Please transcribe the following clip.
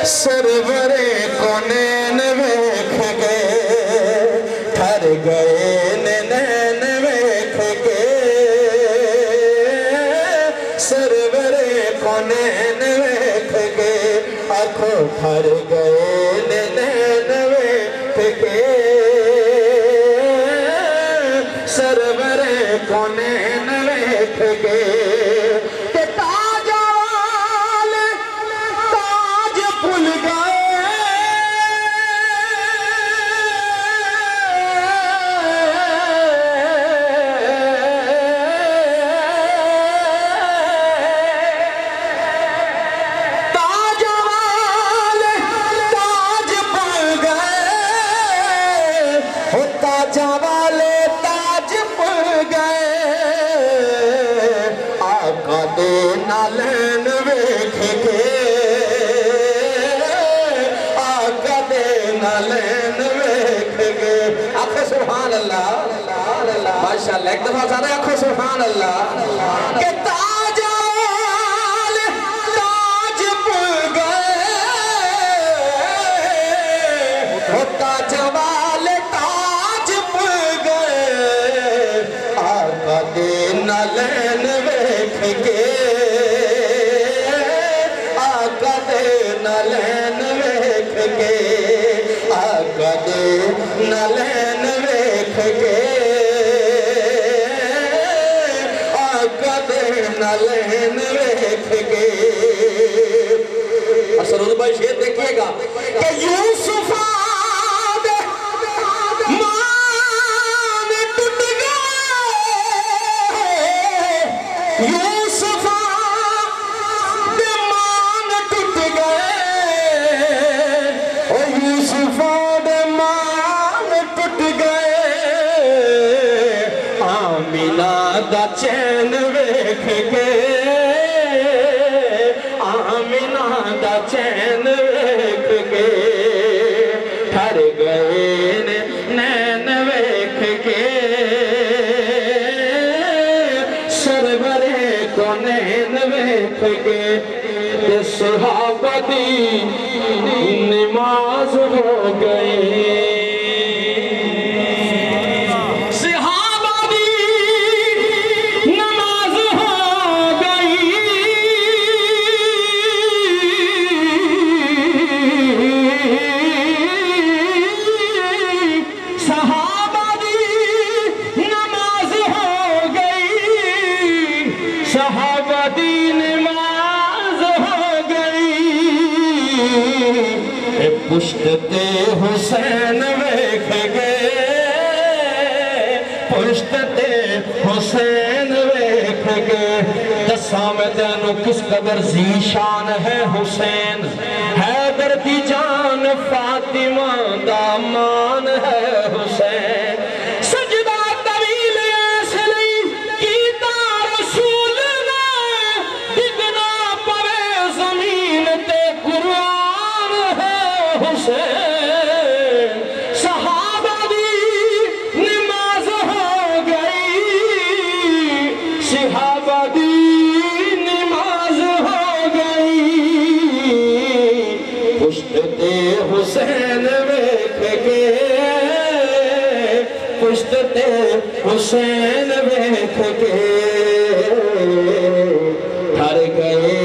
सरवरे कोनैन वेख के ठर गए नैन वेख के सरवरे कोनैन वेख के आंखों ठर गए नैन वेख के सरवरे कोनैन वेख के नालन वेख के आका दे नालन वेख के आखो सुभान अल्लाह माशाअल्लाह एक दफा सारे आखो सुभान अल्लाह के ताज वाले ताज पुल गए हो ताज वाले ताज पुल गए आका दे नालन वेख के नलैन वेख के आका दे नलैन वेख के आका दे नलैन वेख के। असरुद भाई शेर देखिएगा कि यूसुफ मान टूट गए यूसुफ दा चैन वेख के आमिना दा चैन वेख के ठर गए नैन वेख के सरवरे को नैन वेख के सहाबा दी नमाज हो गई पुश्ते हुसैन वेख गए पुश्ते हुसैन वेख गए दसा मैं तेनू किस कदर ज़ीशान है हुसैन हैदर दी जान फातिमा दा मान है हुसैन सजदा तवील ऐसली कीता रसूल ने डिगना पवे ज़मीन ते कुरान है हुसैन सहाबा दी नमाज हो गई सहाबा दी नमाज हो गई पुश्ते हुसैन वेख के पुश्ते हुसैन वेख के ठर गए